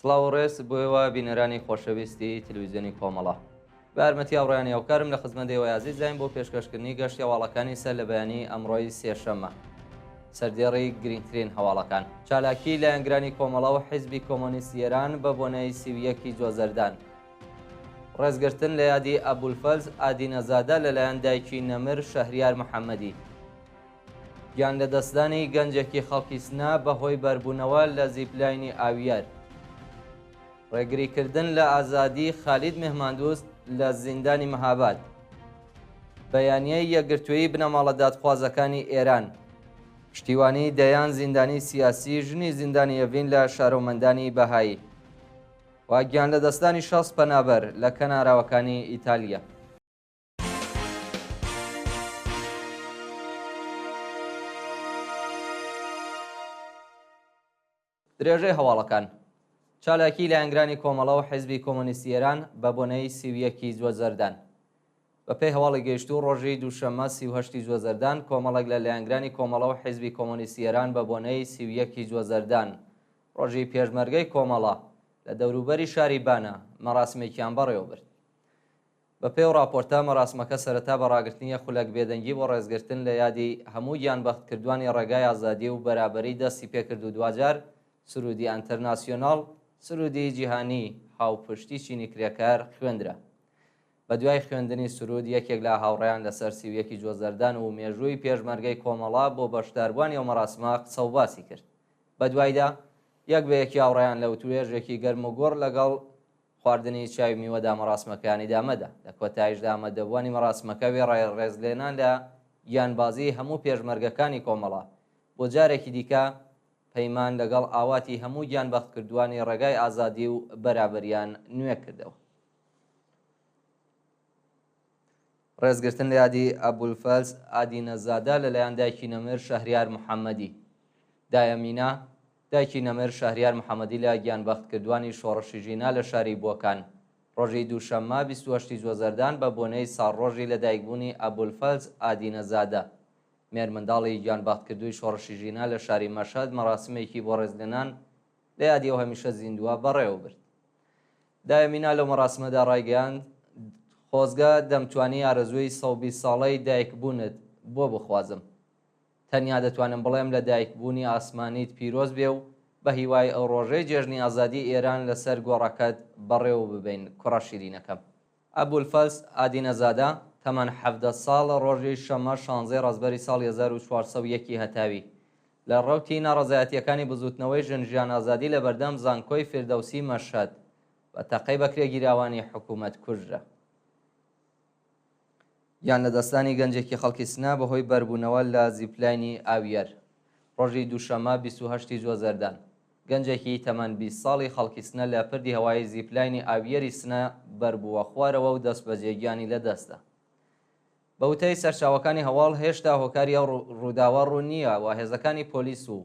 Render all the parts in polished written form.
سڵاو و ڕێز بۆیەوە بینەرانی خۆشەویستی تلویزیۆنی کۆمەڵە بە یارمەتی هاوڕێیانی ئەوکارم لە خزمەتەوە یازی زاین بۆ پێشکەشکردنی گەشتی هەواڵەکانی سەر لە بەیانی ئەمڕۆی سێشەممە سەردێڕی گرنگترین هەواڵەکان چالاکی لە ئەنگرانی کۆمەڵە و حیزبی کۆمۆنیست ئێران بە بۆنەی سیویەکی جۆزەردان ڕێزگرتن لە یادی ئەبولفەز ئادینەزادە لەلایەن دایکی نەمر شەهریار محەممەدی گیان لە دەستدانی گەنجێکی خەڵکی سنا بەهۆی بەربوونەوە لە زیپلاینی ئاویار ڕێگریکردن لە ئازادی خالید مهماندوست لە زیندانی مەهاباد بەیانیەی یەکگرتووی بنەماڵە دادخوازەکانی ئێران پشتیوانی دەیان زیندانی سیاسی ژنی زیندانی ئەڤین لە شارۆمەندانی بەهایی واگیان لە دەستانی 6 پەنابەر لە کەناراوەکانی ئیتالیا درێژەی هەواڵەکان چالاکی لە ئەنگرانی کۆمەڵە و حیزبی کۆمۆنیستی ئێران بە بۆنەی سیویەکی جۆزەردان بەپێی هەواڵی گەیشتوو ڕۆژی دووشەممە 38 جۆزەردان کۆمەڵێک لە لایەنگرانی کۆمەڵە و حیزبی کۆمۆنیستی ئێران بە بۆنەی سیویەکی جۆزەردان ڕۆژی پێشمەرگەی کۆمەڵە لە دەوروبەری شاری بانە مەراسمێکیان بەڕێوە برد بەپێی و راپۆرتە مەراسمەکە سەرەتا بە ڕاگررتنی خولەک بێدەنگی بۆ ڕێزگرتن لە یادی هەموو گیانبەختکردوانی ڕێگای ئازادی و بەرابەری دەستی پێکرد و دوجار سرودی ئەنتەرناسیۆناڵ سرودی جیهانی هاوپشتی چینی کرێکار خوێندرا بە دوای خوێندنی سرود یەکێک لە هاوڕێیان لەسەر سیویەکی جۆزەردان و مێژووی پێشمەرگەی کۆمەڵا بۆ بەشداربوونی ئەو مەراسمە قسە و باسی کرد بە دوایدا یەک بە یەکی هاوڕێیان لە وتوێژێکی گەرم و گۆڕ لەگەڵ خواردنی چاوی میوەدا مەراسمەکانی دامەدا لە کۆتاییشدا ئامادەبوونی مەراسمەکە وێ ڕێزلێنان لە گیانبازی هەموو پێشمەرگەکانی کۆمەڵا بۆ جارێکی دیکە پەیمان لەگەڵ ئاواتی هەموو گیانبەختکردوانی ڕێگای ئازادی و بەرابەریان نوێ کردەوە ڕێزگرتن لە یادی ئەبولفەز ئادینەزادە لەلایەن دایکی نەمر شەهریار محەممەدی دایەمینا دایکی نەمر شەهریار محەممەدی لە گیانبەختکردوانی شۆڕشی ژینا لە شاری بۆکان ڕۆژی دووشەممە 28 جۆزەردان بە بۆنەی ساڵڕۆژی لە دایکبوونی ئەبولفەز ئادینەزادە مێرمنداڵی گیانبەختکردووی شۆڕشی ژینا لە شاری مەشهەد مەراسمێکی بۆ ڕێزلێنان لە یادیەوە هەمیشە زیندووە بەڕێوە برد دایەمینا لەو مەراسمەدا ڕایگەیاند خۆزگە دەمتوانی ئارەزووی 120 ساڵەی دایکبوونت بۆ بخوازم تەنیا دەتوانم بڵێم لە دایکبوونی ئاسمانیت پیرۆز بێ و بە هیوای ئەو ڕۆژەی جێژنی ئازادی ئێران لەسەر گۆڕەکەت بەڕێوە ببین کوڕە شیرینەکەم ئەبولفەز ئادینەزادە تەمەن 17 ساڵە ڕۆژی شەمە 16 ڕەزبەری ساڵی 1401 هەتاوی لە ڕەوتی ناڕەزایەتیەکانی بزوتنەوەی ژنجیان ئازادی لە بەردەم زانکۆی فردەوسی مەشهەد بە تەقەی بەکرێگیراوانی حکوومەت کوژرە یان لە دەستانی گەنجێکی خەڵکی سنا بەهۆی بەربوونەوە لە زیپلاینی ئاویەر ڕۆژی دووشەممە 28 جۆزەردان گەنجێکی تەمەن 20 ساڵی خەڵکی سنە لە پردی هەوای زیپلاینی ئاویەری سنە بەربووە خوارەوە و دەست بەجێگیانی لەدەستە بە وتەی سەرچاوەکانی هەواڵ هێشتا هۆکاری ئەو ڕووداوە ڕوو نییە و هێزەکانی پۆلیس و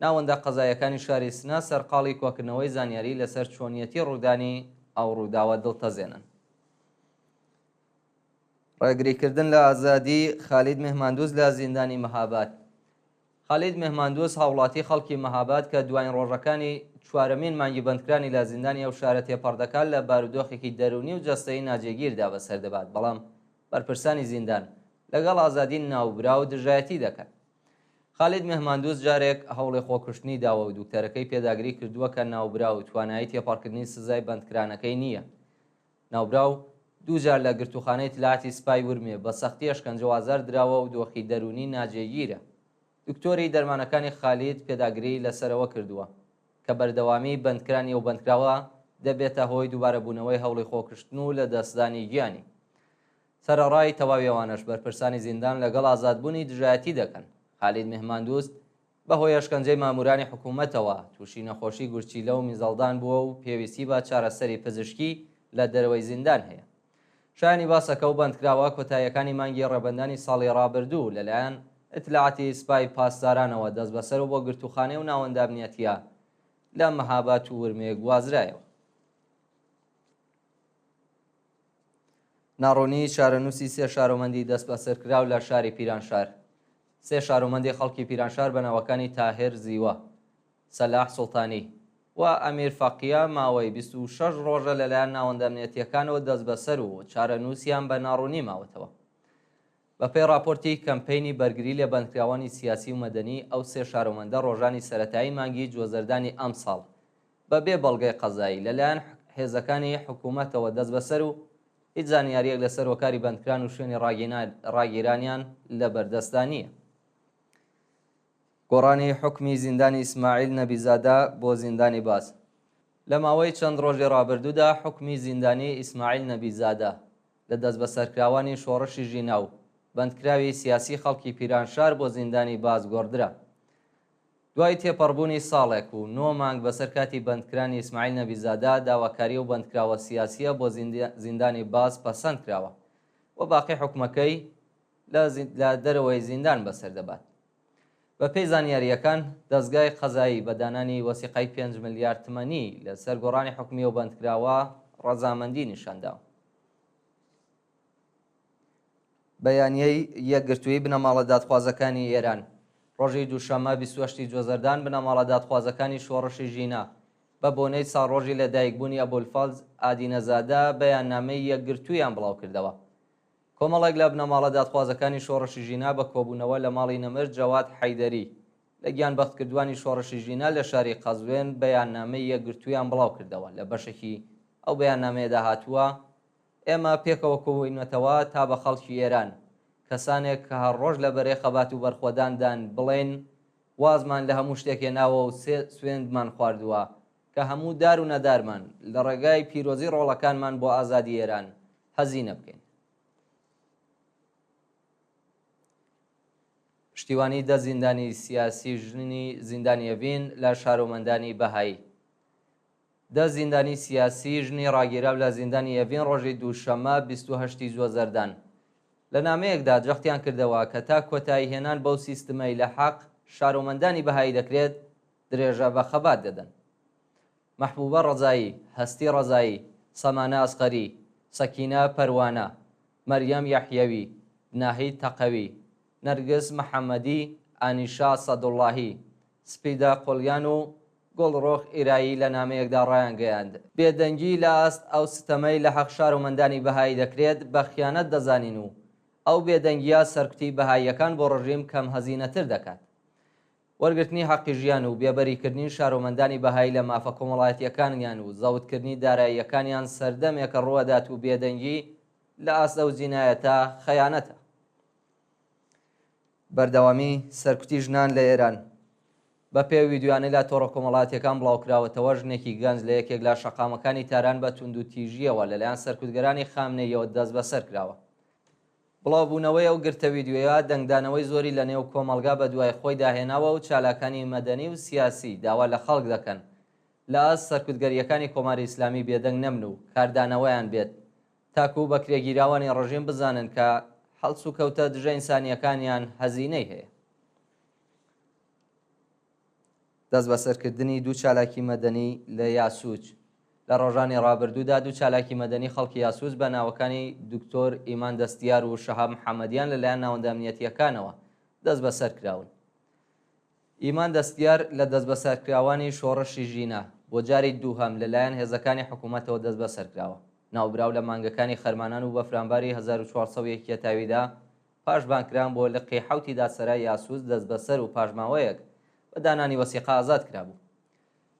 ناوەندە قەزایەکانی شاری سنە سەرقاڵی کۆکردنەوەی زانیاری لەسەر چۆنیەتی ڕوودانی ئەو ڕووداوە دڵتەزێنن ڕێگریکردن لە ئازادی خالید مهماندوست لە زیندانی مەهاباد خالید مهماندوست هاوڵاتی خەڵکی مەهاباد کە دوایین ڕۆژەکانی چوارەمین مانگی بەندکرانی لە زیندانی ئەو شارە تێپەڕدەکان لە بارودۆخێکی دەرونی و جەستەیی ناجێگیردا بەسەردەبات بەڵام بەرپرسانی زیندان لەگەڵ ئازادی ناوبرا و دژایەتی دەکەن خالید مهماندوست جارێک هەوڵی خۆکوشتنی داوە و دوکتەرەکەی پێداگری کردووە کە ناوبرا و توانایی تێپەڕکردنی سزای بەندکرانەکەی نییە ناوبرا و دووجار لە گرتوخانەی تلعاتی سپای ورمێ بە سەختی ئەشکەنجە ئازار دراوە و دۆخی دەرونی ناجێگیرە دکتۆری دەرمانەکانی خالید پێداگری لەسەرەوە کردووە کە بەردەوامی بەندکرانی و بەندکراوە دەبێتە هۆی دووبارەبوونەوەی هەوڵی خۆکشتن و لە دەستدانی گیانی سەرەڕای تەواویەوانش بەرپرسانی زیندان لەگەڵ ئازادبوونی دژایەتی دەکەن خالید مهماندوست بەهۆی ئەشکەنجەی مامورانی حکوومەتەوە تووشی نەخۆشی گورچیلە و میزەڵدان بووە و پێویستی بە چارەسەری پزیشکی لە دەرەوەی زیندان هەیە شایانی باسەکە و بەندکراوە کۆتاییەکانی مانگی ڕێبەندانی ساڵی ڕابردوو لەلایەن ئتلاعاتی سپای پاسدارانەوە دەست بەسەر و بۆ گرتوخانەی و ناوەندە ئەمنیەتیە لە مەهاباد و ورمێ گوازرایەوە ناڕۆنی شارەنووسی سێ شارۆمەندی دەست بەسەرکراو لە شاری پیرانشار سێ شارۆمەندی خەڵکی پیرانشار بە ناوەکانی تاهر زیوە سەلاح سوڵتانی و ئەمیر فەقیە ماوەی 26 ڕۆژە لەلایەن ناوەندە ئەمنیەتیەکانەوە دەست بەسەر و چارەنووسیان بە ناڕوونی ماوەتەوە. بەپێی راپۆرتی کەمپەینی بەرگری لە بەندکراوانی سیاسی و مەدەنی، ئەو سێ شارۆمەندە ڕۆژانی سەرەتایی مانگی جوێزەردانی ئەم ساڵ بەبێ بەڵگەی قەزایی لەلایەن هێزەکانی حکوومەتەوە دەست بەسەر و هیچ زانیاریەک لەسەر هۆکاری بەندکران و شوێنی ڕاگیرانیان لە بەردەستدا نییە. گۆڕانی حکمی زیندانی ئیسماعیل نەبیزادە بۆ زیندانی باز. لە ماوەی چەند ڕۆژی ڕابردوودا حکمی زیندانی ئیسماعیل نەبیزادە لە دەست بەسەرکراوانی شۆڕشی ژیناو بەندکراوی سیاسی خەڵکی پیرانشار بۆ زیندانی باز گۆڕدرا. دوای تێپەڕبوونی ساڵێک و 9 مانگ بەسەر کاتی بەندکرانی ئیسماعیل نەبیزادە، داواکاری و بەندکراوە سیاسیە بۆ زیندانی باز پەسەند کراوە و باقی حکومەکەی لە دەرەوەی زیندان بەسەر دەبات. بە پێی زانیاریەکان، دەستگای قەزایی بە دانانی وەسیقەی 5 ملیار تمەنی لەسەر گۆڕانی حکمی و بەندکراوە ڕەزامەندی نیشانداوە. بەیانیەی یەکگرتووی بنەماڵە دادخوازەکانی ئێران ڕۆژی دووشەممە 28 جوێزەردان بنەماڵە دادخوازەکانی شۆڕشی ژینا بە بۆنەی ساڕۆژی لەدایکبوونی ئەبوولفەز ئادینەزادە بەیاننامەی یەکگرتوویان بڵاو کردەوە. کۆمەڵێک لە بنەماڵە دادخوازەکانی شۆڕشی ژینا بە کۆبوونەوە لە ماڵی نەمر جەواد حەیدەری لە گیانبەختکردوانی شۆڕشی ژینا لە شاری قەزوێن بەیاننامەی یەکگرتوویان بڵاو کردەوە. لە بەشێکی ئەو بەیاننامەیەدا هاتووە: ئێمە پێکەوە کۆبووینەتەوە تا بە خەڵکی ئێران، کەسانێک کە هەرڕۆژ لە بەرەی خەبات و بەرخۆداندان بڵێن وازمان لە هەموو شتێکێ ناوە و سوێندمان خواردووە کە هەموو دار و نەدارمان لە ڕێگای پیرۆزی ڕۆڵەکانمان بۆ ئازادی ئێران هەزینە بکەین. پشتیوانی دە زیندانی سیاسی ژنی زیندانی ئەڤین لە شارۆمەندانی بەهایی. دە زیندانی سیاسی ژنی ڕاگیراو لە زیندانی ئەڤین ڕۆژی دووشەممە 28 جوێزەردان لە نامەیەکدا جەختیان کردەوە کە تا کۆتایی هێنان بەو سیستمەی لە حەق شارۆمەندانی بەهایی دەکرێت درێژە بە خەبات دەدەن. مەحبوبە ڕەزایی، هەستی ڕەزایی، سەمانە ئەسقەری، سەکینە پەروانە، مەریەم یەحیەوی، ناهید تەقەوی، نەرگس محەممەدی، ئانیشا سەدوڵڵاهی، سپیدە قۆڵیان و گۆڵڕۆخ ئیرایی لە نامەیەکدا ڕایان گەیاند. بێدەنگی لە ئاست ئەو ستەمەی لە حەق شارۆمەندانی بەهایی دەکرێت بە خیانەت دەزانین و ئەو بێدەنگیە سەرکوتی بەهاییەکان بۆ ڕژیم کەم هەزینەتر دەکات. وەرگرتنی حەقی ژیان و بێبەریکردنی شارۆمەندانی بەهایی لە مافە کۆمەڵایەتیەکانیان و زەوتکردنی داراییەکانیان سەردەمێکە ڕوەدات و بێدەنگی لە ئاست ئەو جینایەتە خەیانەتە. بەردەوامی سەرکوتی ژنان لە ئێران. بە پێی ویدیوانەی لە تۆڕە کۆمەڵاتیەکان بڵاوکراوەتەوە، ژنێکی گەنج لە یەکێک لە شەقامەکانی تاران بە توند و تیژیەوە لەلایەن سەرکوتگەرانی خامنەیەوە دەست بەسەر کراوە. بڵاوبوونەوەی ئەو گرتە ویدیۆیە دەنگدانەوەی زۆری لە نێو کۆمەڵگا بە دوای خۆی داهێناوە و چالاکانی مەدەنی و سیاسی داوا لە خەڵک دەکەن لە ئاست سەرکوتگەریەکانی کۆماری ئیسلامی بێدەنگ نەبن و کاردانەوەیان بێت تاکو بە کرێگیراوانی ڕژیم بزانن کە هەڵس و کەوتە دژە ئینسانیەکانیان هەزینەی هەیە. دەست بەسەرکردنی دوو چالاکی مەدەنی لە یاسووج. لە ڕۆژانی ڕابردوودا دوو چالاکی مەدەنی خەڵکی یاسووج بە ناوەکانی دکتۆر ئیمان دەستیار و شەهاب محەممەدیان لەلایەن ناوەندە ئەمنیەتیەکانەوە دەست بەسەر کراون. ئیمان دەستیار لە دەست بەسەرکراوانی شۆڕشی ژینا بۆ جاری دووهەم لەلایەن هێزەکانی حکوومەتەوە دەست بەسەر کراوە. ناوبراو لە مانگەکانی خەرمانان و بەفرامباری 1400 تاویدا پاشبانکران بۆ لە قی دادسەرای یاسووج دەست بەسەر و پاشماوەیەک بە دانانی وەسیقە ئازاد کرابوو.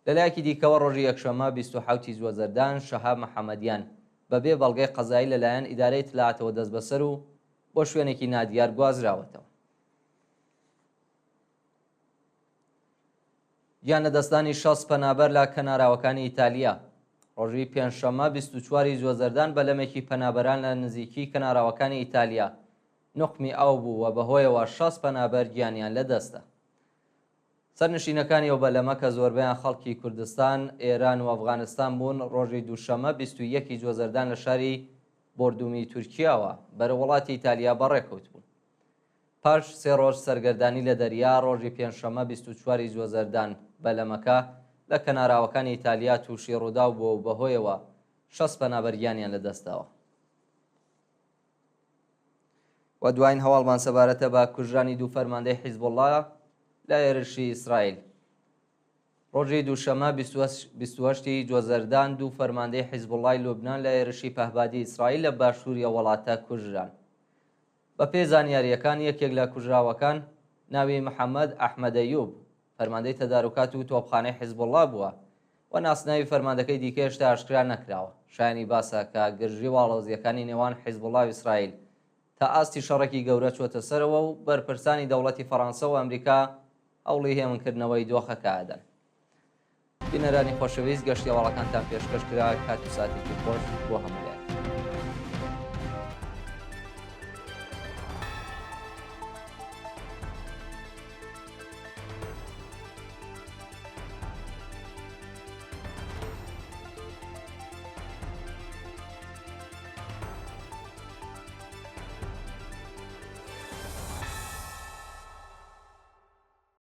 لەلایەکی دیکەوە ڕۆژی یەکشەممە 27 جوێزەردان شەهاب محەممەدیان بەبێ بەڵگەی قەزایی لەلایەن ئیدارەی اطلاعاتەوە دەست بەسەر و بۆ شوێنێکی نادیار گوازراوەتەوە. گیان لەدەستانی 6 پەنابەر لە کەناراوەکانی ئیتالیا. ڕۆژی پێنجشەممە 24 جوێزەردان بەلەمێکی پەنابەران لە نزیکی کەناراوەکانی ئیتالیا نوقمی ئاو بوو و بەهۆیەوە 6 پەنابەر گیانیان لەدەستە. سەرنشینەکانی ئەو بەلەمە کە زۆربەیان خەڵکی کوردستان، ئێران و ئەفغانستان بوون، ڕۆژی دووشەممە 21 جوێزەردان لە شاری بۆردومی تورکیاوە بەرە وڵاتی ئیتالیا بەڕێکەوت بوون. پاش 3 ڕۆژ سەرگەردانی لە دەریا، ڕۆژی پێنجشەممە 24 جوێزەردان بەلەمەکە لە کەناراوەکانی ئیتالیا تووشی ڕوودا بووە و بەهۆیەوە 6 پەنابەر گیانیان لەدەستاوە. و دوایین هەواڵمان سەبارەتە بە کوژرانی دوو فەرماندەی حیزبوڵڵا لە ئێرشی ئیسرائیل. ڕۆژی دووشەمە 28 جۆزەردان دوو فەرماندەی حیزبوڵای لوبنان لە هێرشی پەهبادی ئیسرائیل لە باشووری وڵاتە کوژران. بە پێی زانیاریەکان یەکێک لە کوژراوەکان ناوی محەممەد ئەحمەدەیوب فەرماندەی تەدارکات و تۆپخانەی حیزبوڵا بووە و ناسناوی فەرماندەکەی دیکە هێشتا ئاشکرا نەکراوە. شایانی باسە کە گرژی واڵۆزیەکانی نێوان حیزبوڵا و ئیسرائیل تا ئاستی شەڕێکی گەورە چۆتە سەرەوە و بەرپرسانی دەوڵەتی فەڕەنسا و ئەمریکا ئەوڵی هێمنکردنەوەی دۆخەکە ئەدەن. بینەرانی خۆشەویست گەشتی هەواڵەکانتان پێشکەشکرا کات و ساتێکی خۆش بۆ هەموو.